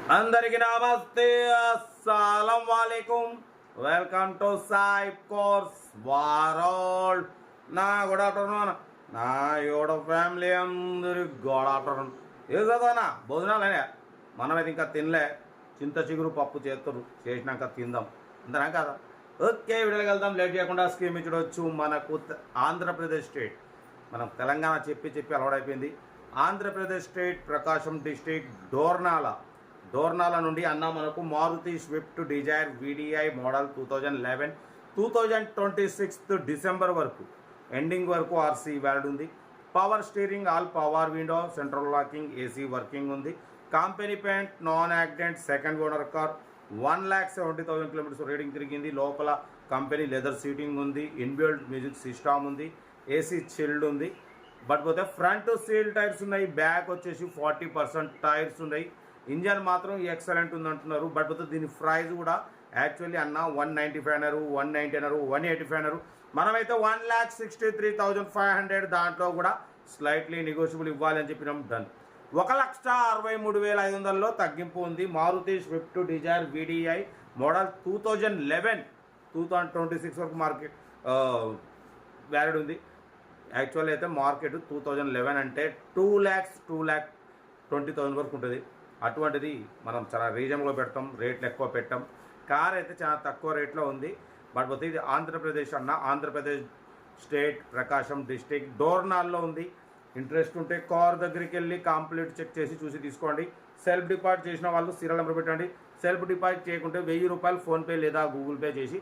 అందరికి నమస్తే, అస్సలం వాలేకుం. Welcome to Sai course world. నా గుడ్ ఆఫ్టర్నూన్, నా యోడ ఫ్యామిలీ అందరి గుడ్ ఆఫ్టర్నూన్. ఏం చదవనా భోజనాలు అయినా? మనమైతే ఇంకా తినలే. చింత చిగురు పప్పు చేసినాక తిందాం, అంతనా కదా? ఓకే, వీడియోకి వెళ్దాం. లేట్ చేయకుండా స్కీమ్ ఇచ్చవచ్చు. మనకు ఆంధ్రప్రదేశ్ స్టేట్, మనం తెలంగాణ చెప్పి అలవాడైపోయింది. ఆంధ్రప్రదేశ్ స్టేట్ ప్రకాశం డిస్ట్రిక్ట్ డోర్నాల నుండి అన్న మనకు Maruti Swift Dzire VDI model 2011 2026 December వరకు ఎండింగ్ వరకు ఆర్సీ వ్యాలిడ్ ఉంది. Power steering, all power window, central locking, AC working ఉంది. Company paint, non accident, second owner car. 1,70,000 kilometres reading తిరిగింది. లోపల కంపెనీ లెదర్ సీటింగ్ ఉంది. ఇన్బిల్ట్ మ్యూజిక్ సిస్టమ్ ఉంది. AC chilled ఉంది. బట్ పోతే ఫ్రంట్ సీల్ టైర్స్ ఉన్నాయి. బ్యాక్ వచ్చేసి 40% టైర్స్ ఉన్నాయి. ఇంజన్ మాత్రం ఎక్సలెంట్ ఉంది అంటున్నారు. బట్ పోతే దీని ప్రైస్ కూడా యాక్చువల్లీ అన్న 195 అన్నారు, 190 అన్నారు, 185 అన్నారు. మనమైతే 1,63,500 దాంట్లో కూడా స్లైట్లీ నెగోషియబుల్ ఇవ్వాలి అని చెప్పినాం. డన్. 1,63,500లో తగ్గింపు ఉంది. Maruti Swift Dzire VDI model 2011 2026 వరకు మార్కెట్ వ్యాలిడ్ ఉంది. యాక్చువల్లీ అయితే మార్కెట్ 2011 అంటే 2,20,000 వరకు ఉంటుంది. అటువంటిది మనం చాలా రీజనబుల్లో పెడతాం, రేట్లు ఎక్కువ పెట్టాం. కార్ అయితే చాలా తక్కువ రేట్లో ఉంది. బట్ పోతే ఇది ఆంధ్రప్రదేశ్ అన్న, ఆంధ్రప్రదేశ్ స్టేట్ ప్రకాశం డిస్టిక్ డోర్నాల్లో ఉంది. ఇంట్రెస్ట్ ఉంటే కార్ దగ్గరికి వెళ్ళి కంప్లీట్ చెక్ చేసి చూసి తీసుకోండి. సెల్ఫ్ డిపాజిట్ చేసిన వాళ్ళు సీరియల్ నెంబర్ పెట్టండి. సెల్ఫ్ డిపాజిట్ చేయకుంటే 1,000 రూపాయలు ఫోన్పే లేదా గూగుల్ పే చేసి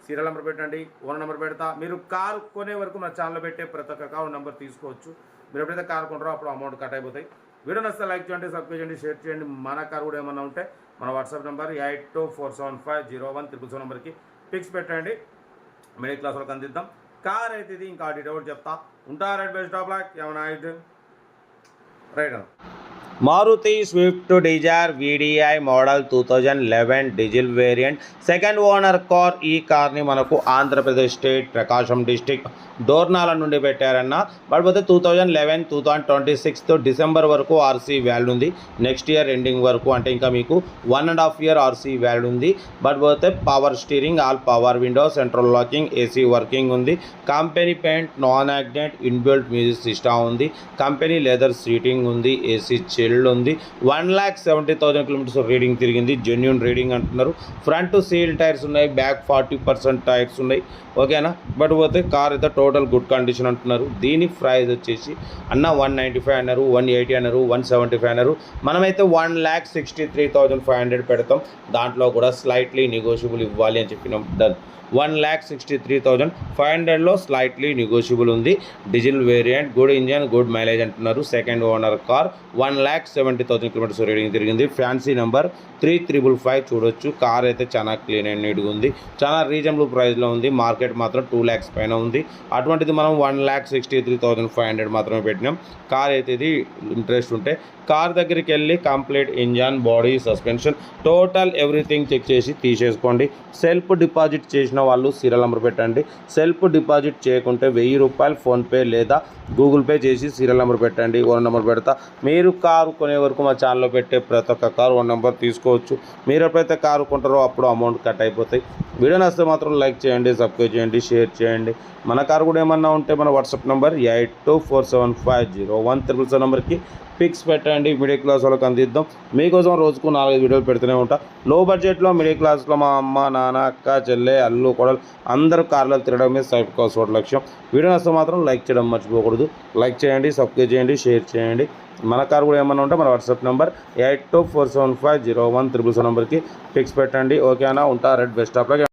సీరియల్ నెంబర్ పెట్టండి. ఓనర్ నెంబర్ పెడతా. మీరు కారు కొనే వరకు మన ఛానల్లో పెట్టే ప్రతి ఒక్క అకౌంట్ నెంబర్ తీసుకోవచ్చు. మీరు ఎప్పుడైతే కారు కొంటారో అప్పుడు అమౌంట్ కట్ అయిపోతాయి. వీడియో నచ్చితే లైక్ చేయండి, సబ్స్క్రైబ్ చేయండి, షేర్ చేయండి. మన కారు కూడా ఏమన్నా ఉంటే మన వాట్సాప్ నెంబర్ 8247501777 నెంబర్కి పిక్స్ పెట్టండి. మిడిల్ క్లాస్ వాళ్ళకి అందిద్దాం. కార్ అయితే ఇది ఇంకా డీటెయిల్ చెప్తా ఉంటారు. Best of luck. ఏమన్నా అయితే రైట్ అన్న. Maruti Swift Dzire VDI model 2011 diesel variant, second owner car. ఈ కార్ని మనకు ఆంధ్రప్రదేశ్ స్టేట్ ప్రకాశం డిస్టిక్ డోర్నాల నుండి పెట్టారన్న. బట్ పోతే 2011 2026 డిసెంబర్ వరకు ఆర్సీ వ్యాలిడ్ ఉంది. నెక్స్ట్ ఇయర్ ఎండింగ్ వరకు అంటే ఇంకా మీకు 1.5 ఇయర్ ఆర్సీ వ్యాలిడ్ ఉంది. బట్ పోతే power steering, all power window, central locking, AC working ఉంది. Company paint, non accident, inbuilt music system ఉంది. కంపెనీ లెదర్ సీటింగ్ ఉంది. ఏసీ చిల్డ్ ఉంది. 1,70,000 కిలోమీటర్స్ రీడింగ్ తిరిగింది. జెన్యూన్ రీడింగ్ అంటున్నారు. ఫ్రంట్ సీల్ టైర్స్ ఉన్నాయి. Back 40% tyres ఉన్నాయి. ఓకేనా? బట్ పోతే కార్ అయితే టోటల్ గుడ్ కండిషన్ అంటున్నారు. దీని ప్రైస్ వచ్చేసి అన్న 195 అన్నారు, 180 అన్నారు, 175 అన్నారు. మనమైతే 1,63,500 పెడతాం. దాంట్లో కూడా స్లైట్లీ నెగోషియబుల్ ఇవ్వాలి అని చెప్పినాం. డన్. 1,63,500లో స్లైట్లీ నెగోషియబుల్ ఉంది. Diesel variant, good engine, good mileage అంటున్నారు. Second owner car. 1,70,000 kilometres reading తిరిగింది. ఫ్యాన్సీ నెంబర్ 3,555 చూడొచ్చు. కార్ అయితే చాలా క్లీన్ అండ్ నీట్గా ఉంది. చాలా రీజనబుల్ ప్రైస్లో ఉంది. మార్కెట్ మాత్రం 2 lakhs పైన ఉంది. అటువంటిది మనం 1,63,500 మాత్రమే పెట్టినాం. కార్ అయితే ఇది ఇంట్రెస్ట్ ఉంటే కార్ దగ్గరికి వెళ్ళి complete engine, body, suspension, total everything check చేసి తీసేసుకోండి. సెల్ఫ్ డిపాజిట్ చేసిన వాళ్ళు సీరియల్ నెంబర్ పెట్టండి. సెల్ఫ్ డిపాజిట్ చేయకుంటే 1,000 రూపాయలు ఫోన్పే లేదా గూగుల్ పే చేసి సీరియల్ నెంబర్ పెట్టండి. ఓన్ నెంబర్ పెడతా. మీరు కారు కొనే వరకు మా ఛానల్లో పెట్టే ప్రతి ఒక్క కారు ఓన్ నెంబర్ తీసుకోవచ్చు. మీరు ఎప్పుడైతే కారు కొంటారో అప్పుడు అమౌంట్ కట్ అయిపోతాయి. వీడియో నచ్చితే మాత్రం లైక్ చేయండి, సబ్స్క్రైబ్ చేయండి, షేర్ చేయండి. మన కారు కూడా ఏమన్నా ఉంటే మన వాట్సాప్ నెంబర్ 8247501777 నెంబర్కి పిక్స్ పెట్టండి. మిడిల్ క్లాస్ వాళ్ళకి అందిద్దాం. మీకోసం రోజుకు 4 వీడియోలు పెడుతూనే ఉంటా. లో బడ్జెట్లో మిడిల్ క్లాస్లో మా అమ్మ, నాన్న, అక్క, చెల్లె, అల్లు, కోడలు అందరూ కార్లో తిరగడమే సైడ్ కాస్ట్ ఒకటి లక్ష్యం. వీడియో నచ్చితే మాత్రం లైక్ చేయడం మర్చిపోకూడదు. లైక్ చేయండి, సబ్స్క్రైబ్ చేయండి, షేర్ చేయండి. మన కారు కూడా ఏమన్నా ఉంటే మన వాట్సాప్ నెంబర్ 8247501777 నెంబర్కి పిక్స్ పెట్టండి. ఓకేనా? ఉంటా. Red best of luck.